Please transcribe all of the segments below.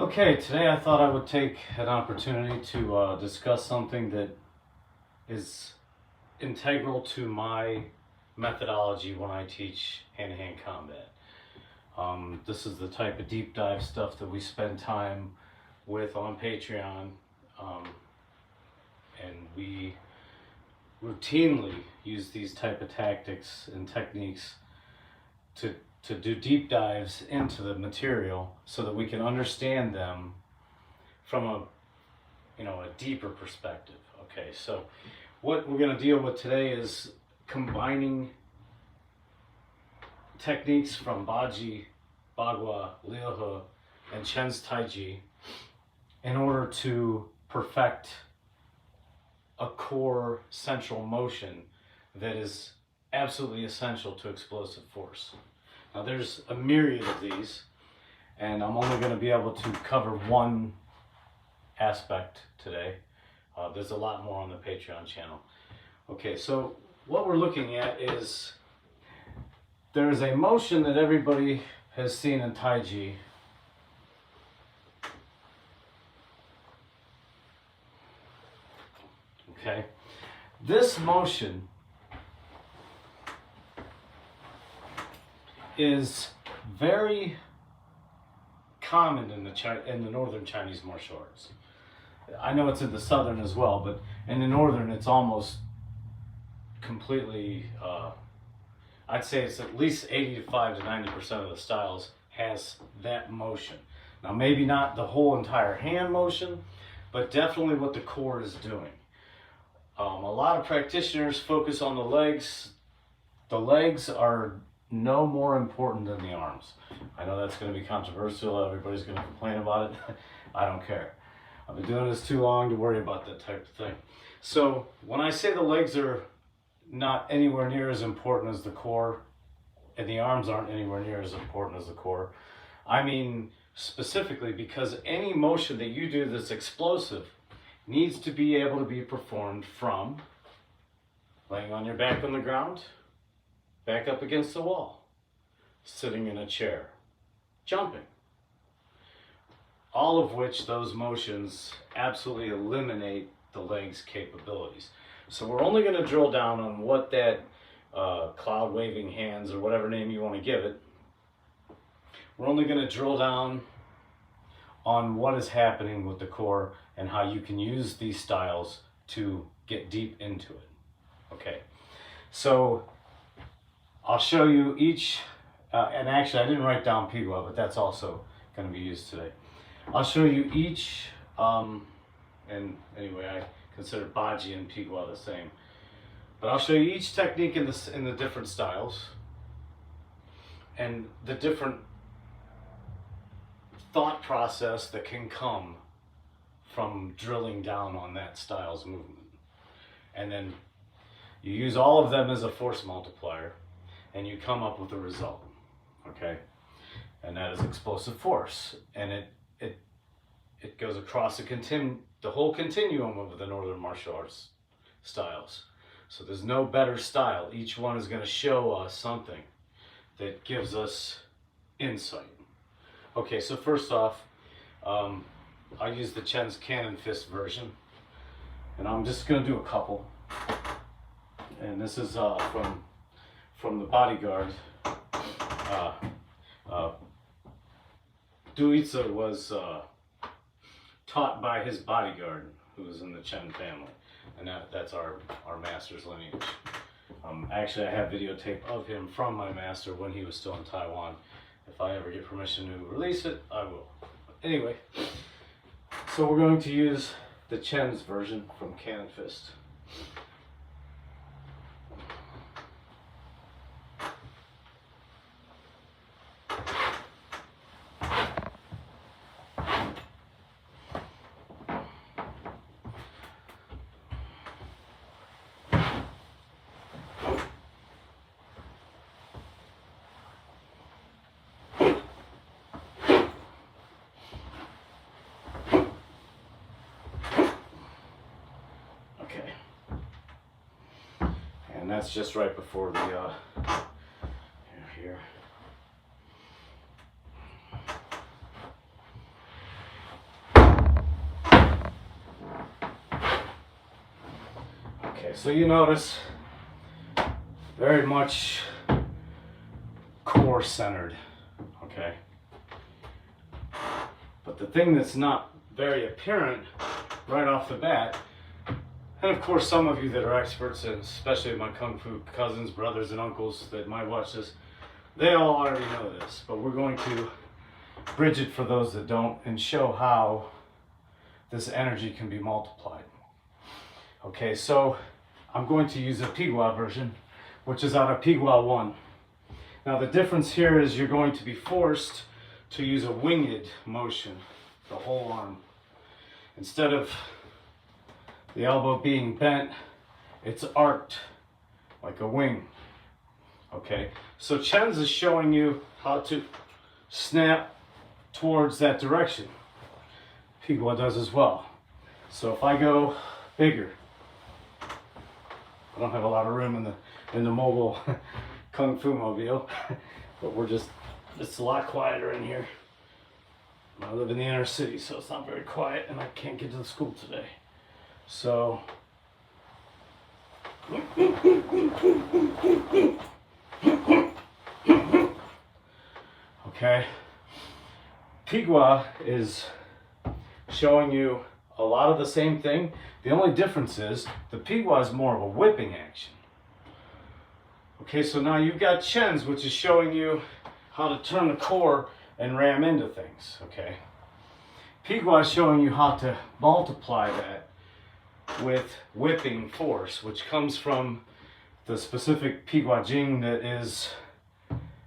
Okay, today I thought I would take an opportunity to discuss something that is integral to my methodology when I teach hand-to-hand combat. This is the type of deep dive stuff that we spend time with on Patreon, and we routinely use these type of tactics and techniques to do deep dives into the material so that we can understand them from a deeper perspective. Okay, so what we're going to deal with today is combining techniques from Baji, Bagua, Liuhe, and Chen's Taiji in order to perfect a core central motion that is absolutely essential to explosive force. Now there's a myriad of these, and I'm only going to be able to cover one aspect today. There's a lot more on the Patreon channel. Okay, so what we're looking at is there's a motion that everybody has seen in Taiji. Okay, this motion is very common in the northern Chinese martial arts. I know it's in the southern as well, but in the northern it's almost completely, I'd say it's at least 85 to 90% of the styles has that motion. Now maybe not the whole entire hand motion, but definitely what the core is doing. A lot of practitioners focus on the legs. The legs are no more important than the arms. I know that's going to be controversial. Everybody's going to complain about it. I don't care. I've been doing this too long to worry about that type of thing. So when I say the legs are not anywhere near as important as the core, and the arms aren't anywhere near as important as the core, I mean specifically because any motion that you do that's explosive needs to be able to be performed from laying on your back on the ground, back up against the wall, sitting in a chair, jumping. All of which those motions absolutely eliminate the legs' capabilities. So we're only going to drill down on what that cloud waving hands, or whatever name you want to give it, we're only going to drill down on what is happening with the core and how you can use these styles to get deep into it. Okay, so I'll show you each, and actually I didn't write down Bagua, but that's also going to be used today. I'll show you each, and anyway, I consider Baji and Bagua the same. But I'll show you each technique in the different styles, and the different thought process that can come from drilling down on that style's movement. And then you use all of them as a force multiplier, and you come up with a result, okay? And that is explosive force, and it goes across the whole continuum of the northern martial arts styles. So there's no better style. Each one is going to show us something that gives us insight. Okay, so first off, I use the Chen's cannon fist version, and I'm just going to do a couple. And this is from the bodyguard. Duitsa was taught by his bodyguard, who was in the Chen family, and that's our master's lineage. Actually, I have videotape of him from my master when he was still in Taiwan. If I ever get permission to release it, I will. Anyway, so we're going to use the Chen's version from Cannon Fist. And that's just right before the here. So you notice very much core centered, okay? But the thing that's not very apparent right off the bat, and of course some of you that are experts, and especially my Kung Fu cousins, brothers, and uncles that might watch this, they all already know this, but we're going to bridge it for those that don't and show how this energy can be multiplied. Okay, so I'm going to use a Bagua version, which is out of Bagua 1. Now the difference here is you're going to be forced to use a winged motion, the whole arm. Instead of the elbow being bent, it's arced like a wing. Okay, so Chen's is showing you how to snap towards that direction. Bagua does as well. So if I go bigger, I don't have a lot of room in the mobile Kung Fu mobile, but it's a lot quieter in here. I live in the inner city, so it's not very quiet, and I can't get to the school today. So, okay, Bagua is showing you a lot of the same thing. The only difference is the Bagua is more of a whipping action. Okay, so now you've got Chen's, which is showing you how to turn the core and ram into things, okay? Bagua is showing you how to multiply that with whipping force, which comes from the specific Bagua Jing that is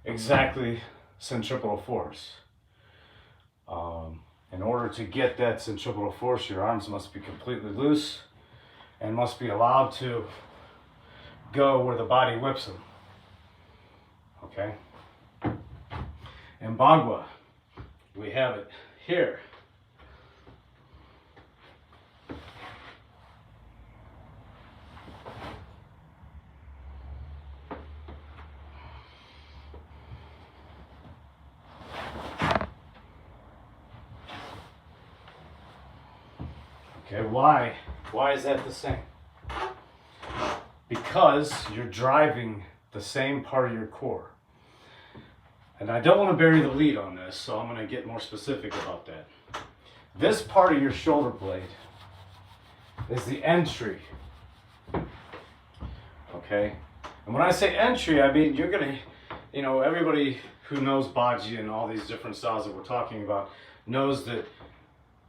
exactly centripetal force. In order to get that centripetal force, your arms must be completely loose and must be allowed to go where the body whips them. Okay? In Bagua, we have it here. Okay, why? Why is that the same? Because you're driving the same part of your core. And I don't want to bury the lead on this, so I'm going to get more specific about that. This part of your shoulder blade is the entry. Okay? And when I say entry, I mean you're going to, everybody who knows Baji and all these different styles that we're talking about knows that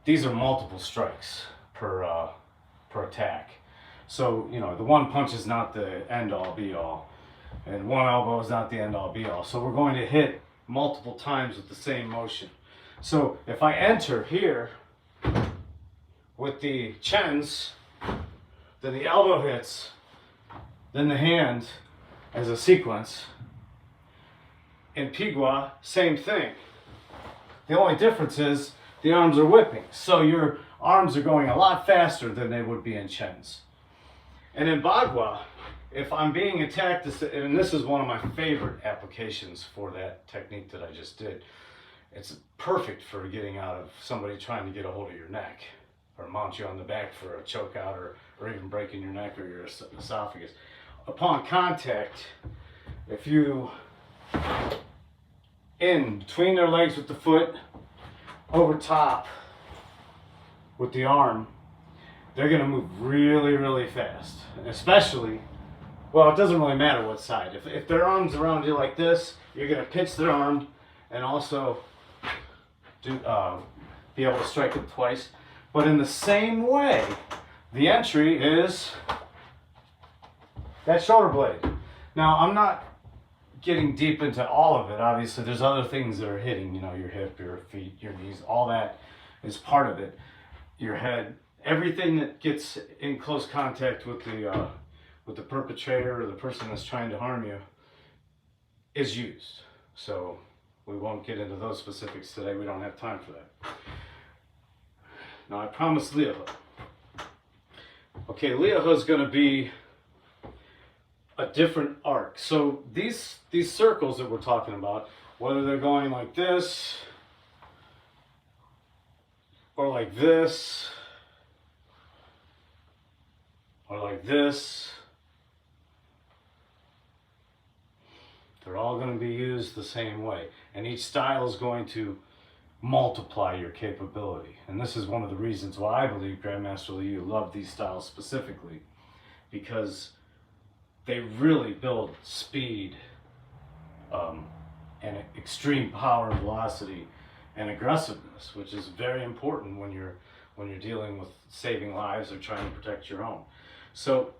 these are multiple strikes per attack. So, the one punch is not the end all be all, and one elbow is not the end all be all. So we're going to hit multiple times with the same motion. So if I enter here with the Chen's, then the elbow hits, then the hand as a sequence. In Bagua, same thing. The only difference is the arms are whipping. So your arms are going a lot faster than they would be in Chen's. And in Bagua, if I'm being attacked, and this is one of my favorite applications for that technique that I just did, it's perfect for getting out of somebody trying to get a hold of your neck or mount you on the back for a choke out or even breaking your neck or your esophagus. Upon contact, if you in between their legs with the foot, over top with the arm, they're going to move really, really fast. And especially, well, it doesn't really matter what side. If their arm's around you like this, you're going to pitch their arm and also be able to strike it twice. But in the same way, the entry is that shoulder blade. Now, I'm not getting deep into all of it. Obviously, there's other things that are hitting, your hip, your feet, your knees, all that is part of it. Your head, everything that gets in close contact with the perpetrator or the person that's trying to harm you is used. So we won't get into those specifics today. We don't have time for that. Now I promised Liahe. Okay, Liahe is going to be a different arc. So these circles that we're talking about, whether they're going like this or like this or like this They're all going to be used the same way. And each style is going to multiply your capability. And this is one of the reasons why I believe Grandmaster Liu loved these styles specifically, because they really build speed and extreme power and velocity and aggressiveness, which is very important when you're dealing with saving lives or trying to protect your own. So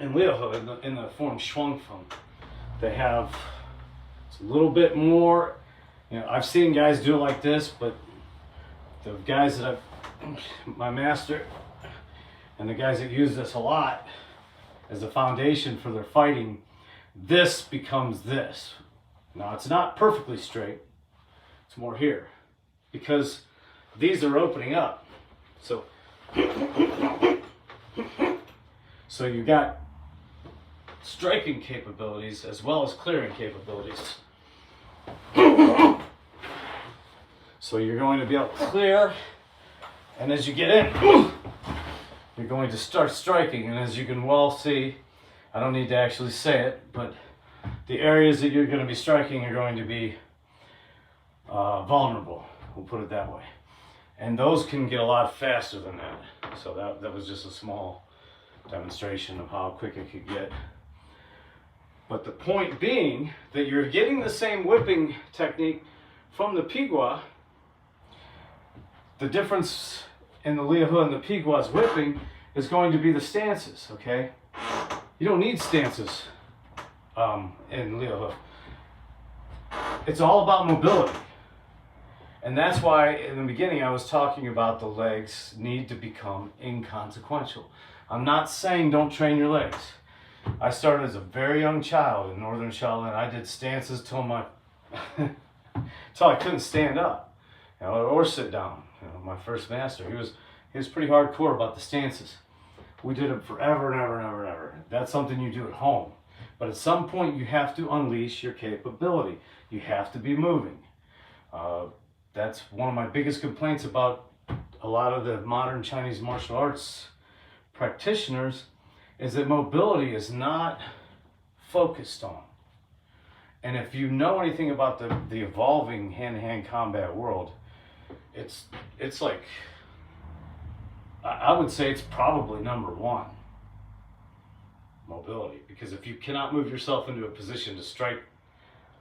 in Liu in the form Shuangfeng, they have it's a little bit more. You know, I've seen guys do it like this, but the guys that my master and the guys that use this a lot as a foundation for their fighting, this becomes this. Now it's not perfectly straight, it's more here, because these are opening up. So you got striking capabilities as well as clearing capabilities. So you're going to be able to clear, and as you get in, you're going to start striking. And as you can well see, I don't need to actually say it, but the areas that you're going to be striking are going to be vulnerable, we'll put it that way. And those can get a lot faster than that. So that was just a small demonstration of how quick it could get. But the point being that you're getting the same whipping technique from the Bagua. The difference in the Liu and the Bagua's whipping is going to be the stances, okay? You don't need stances in Liu. It's all about mobility. And that's why in the beginning I was talking about the legs need to become inconsequential. I'm not saying don't train your legs. I started as a very young child in Northern Shaolin. I did stances till I couldn't stand up, you know, or sit down. You know, my first master, he was pretty hardcore about the stances. We did it forever and ever and ever and ever. That's something you do at home. But at some point you have to unleash your capability. You have to be moving. That's one of my biggest complaints about a lot of the modern Chinese martial arts practitioners, is that mobility is not focused on. And if you know anything about the evolving hand-to-hand combat world, it's like, I would say it's probably number one, mobility. Because if you cannot move yourself into a position to strike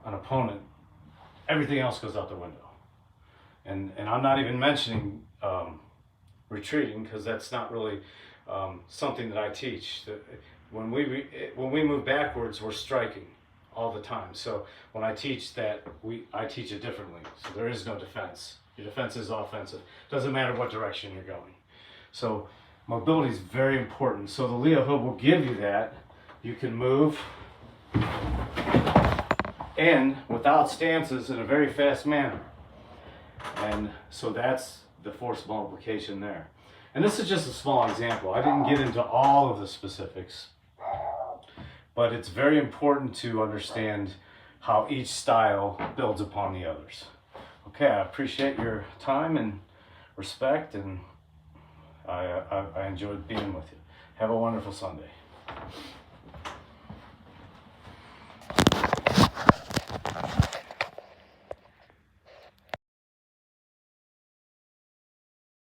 an opponent, everything else goes out the window. And I'm not even mentioning retreating, because that's not really something that I teach. When we move backwards, we're striking all the time. So when I teach that, I teach it differently. So there is no defense. Your defense is offensive. Doesn't matter what direction you're going. So mobility is very important. So the Liu will give you that. You can move in without stances in a very fast manner. And so that's the force multiplication there. And this is just a small example. I didn't get into all of the specifics, but it's very important to understand how each style builds upon the others. Okay, I appreciate your time and respect, and I enjoyed being with you. Have a wonderful Sunday.